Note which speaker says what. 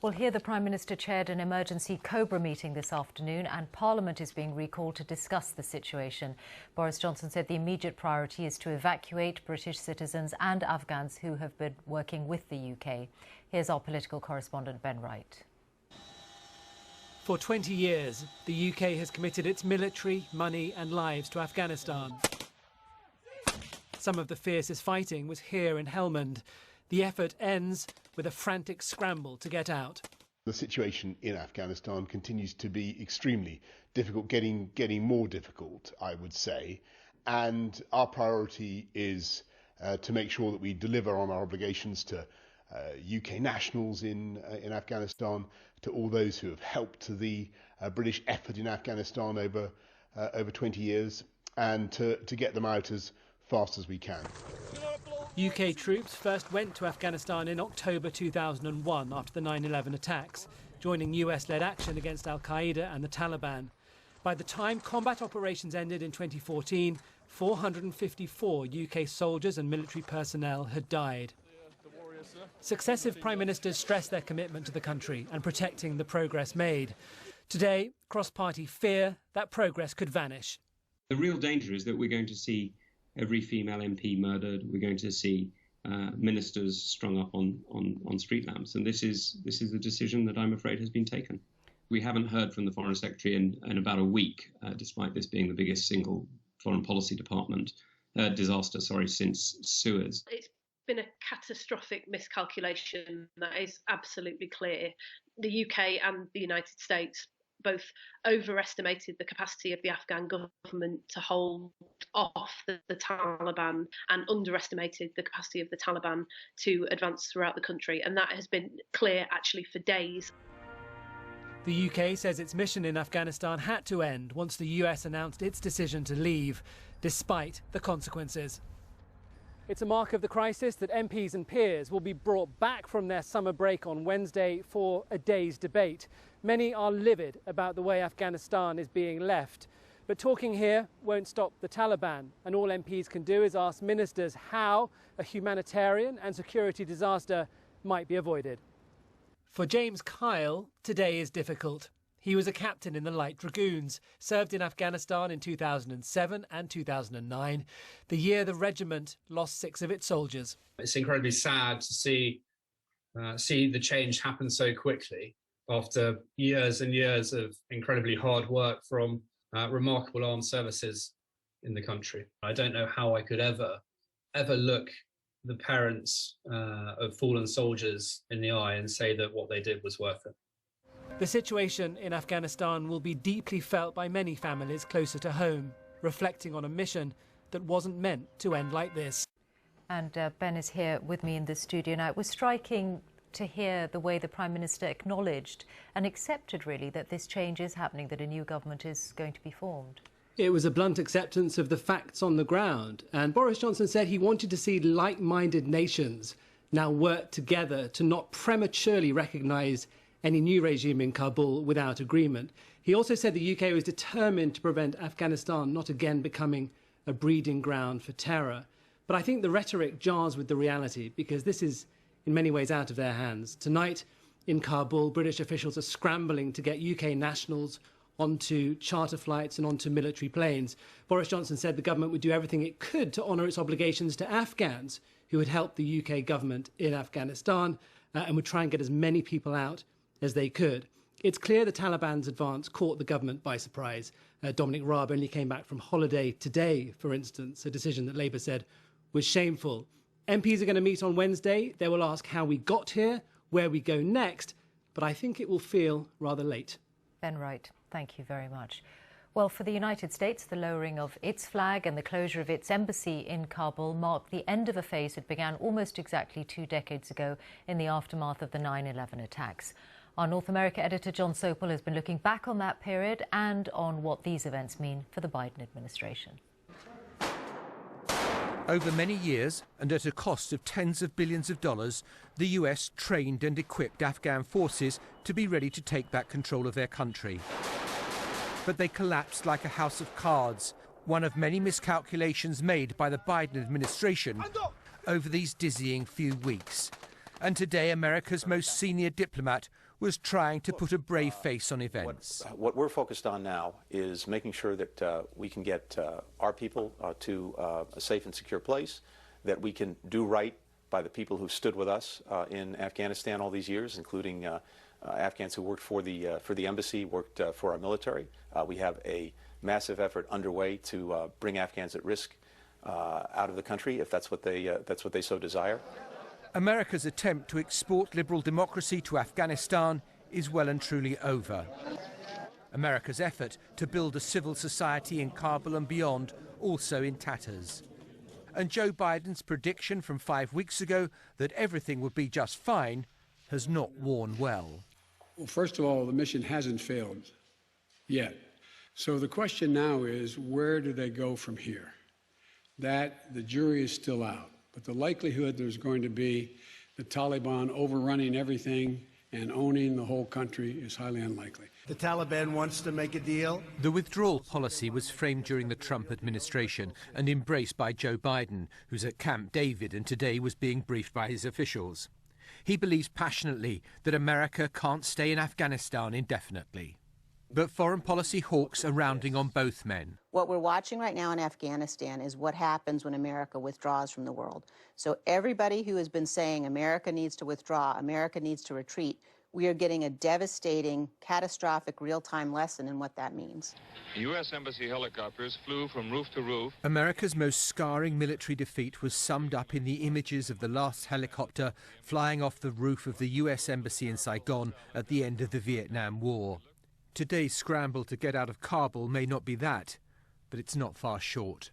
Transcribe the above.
Speaker 1: Well, here the Prime Minister chaired an emergency COBRA meeting this afternoon, and Parliament is being recalled to discuss the situation. Boris Johnson said the immediate priority is to evacuate British citizens and Afghans who have been working with the UK. Here's our political correspondent Ben Wright.
Speaker 2: For 20 years, the UK has committed its military, money and lives to Afghanistan. Some of the fiercest fighting was here in Helmand. The effort ends with a frantic scramble to get out.
Speaker 3: The situation in Afghanistan continues to be extremely difficult, getting more difficult, I would say. And our priority is to make sure that we deliver on our obligations to UK nationals in Afghanistan, to all those who have helped the British effort in Afghanistan over 20 years, and to get them out as fast as we can.
Speaker 2: UK troops first went to Afghanistan in October 2001 after the 9/11 attacks, joining US-led action against al-Qaeda and the Taliban. By the time combat operations ended in 2014, 454 UK soldiers and military personnel had died. Successive prime ministers stressed their commitment to the country and protecting the progress made. Today, cross-party fear that progress could vanish.
Speaker 4: The real danger is that we're going to see every female MP murdered. We're going to see ministers strung up on street lamps, and this is a decision that I'm afraid has been taken. We haven't heard from the Foreign Secretary in about a week, despite this being the biggest single foreign policy department disaster, since Suez.
Speaker 5: It's been a catastrophic miscalculation that is absolutely clear. The UK and the United States both overestimated the capacity of the Afghan government to hold off the Taliban and underestimated the capacity of the Taliban to advance throughout the country. And that has been clear actually for days.
Speaker 2: The UK says its mission in Afghanistan had to end once the US announced its decision to leave, despite the consequences. It's a mark of the crisis that MPs and peers will be brought back from their summer break on Wednesday for a day's debate. Many are livid about the way Afghanistan is being left. But talking here won't stop the Taliban, and all MPs can do is ask ministers how a humanitarian and security disaster might be avoided. For James Kyle, today is difficult. He was a captain in the Light Dragoons, served in Afghanistan in 2007 and 2009, the year the regiment lost 6 of its soldiers.
Speaker 6: It's incredibly sad to see the change happen so quickly after years and years of incredibly hard work from remarkable armed services in the country. I don't know how I could ever look the parents of fallen soldiers in the eye and say that what they did was worth it.
Speaker 2: The situation in Afghanistan will be deeply felt by many families closer to home, reflecting on a mission that wasn't meant to end like this.
Speaker 1: And Ben is here with me in the studio now. It was striking to hear the way the Prime Minister acknowledged and accepted, really, that this change is happening, that a new government is going to be formed.
Speaker 2: It was a blunt acceptance of the facts on the ground. And Boris Johnson said he wanted to see like-minded nations now work together to not prematurely recognise any new regime in Kabul without agreement. He also said the UK was determined to prevent Afghanistan not again becoming a breeding ground for terror. But I think the rhetoric jars with the reality, because this is in many ways out of their hands. Tonight in Kabul, British officials are scrambling to get UK nationals onto charter flights and onto military planes. Boris Johnson said the government would do everything it could to honour its obligations to Afghans who had helped the UK government in Afghanistan and would try and get as many people out as they could. It's clear the Taliban's advance caught the government by surprise. Dominic Raab only came back from holiday today, for instance, a decision that Labour said was shameful. MPs are going to meet on Wednesday. They will ask how we got here, where we go next, but I think it will feel rather late.
Speaker 1: Ben Wright, thank you very much. Well, for the United States, the lowering of its flag and the closure of its embassy in Kabul marked the end of a phase that began almost exactly 2 decades ago in the aftermath of the 9/11 attacks. Our North America editor, John Sopel, has been looking back on that period and on what these events mean for the Biden administration.
Speaker 7: Over many years, and at a cost of tens of billions of dollars, the US trained and equipped Afghan forces to be ready to take back control of their country. But they collapsed like a house of cards, one of many miscalculations made by the Biden administration over these dizzying few weeks. And today, America's most senior diplomat was trying to put a brave face on events.
Speaker 8: What we're focused on now is making sure that we can get our people to a safe and secure place, that we can do right by the people who stood with us in Afghanistan all these years, including Afghans who worked for the embassy, worked for our military. We have a massive effort underway to bring Afghans at risk out of the country if that's what they so desire.
Speaker 7: America's attempt to export liberal democracy to Afghanistan is well and truly over. America's effort to build a civil society in Kabul and beyond also in tatters. And Joe Biden's prediction from 5 weeks ago that everything would be just fine has not worn well.
Speaker 9: Well, first of all, the mission hasn't failed yet. So the question now is, where do they go from here? That the jury is still out. But the likelihood there's going to be the Taliban overrunning everything and owning the whole country is highly unlikely.
Speaker 10: The Taliban wants to make a deal.
Speaker 7: The withdrawal policy was framed during the Trump administration and embraced by Joe Biden, who's at Camp David and today was being briefed by his officials. He believes passionately that America can't stay in Afghanistan indefinitely. But foreign policy hawks are rounding on both men.
Speaker 11: What we're watching right now in Afghanistan is what happens when America withdraws from the world. So everybody who has been saying America needs to withdraw, America needs to retreat, we are getting a devastating, catastrophic, real-time lesson in what that means.
Speaker 12: U.S. Embassy helicopters flew from roof to roof.
Speaker 7: America's most scarring military defeat was summed up in the images of the last helicopter flying off the roof of the U.S. Embassy in Saigon at the end of the Vietnam War. Today's scramble to get out of Kabul may not be that, but it's not far short.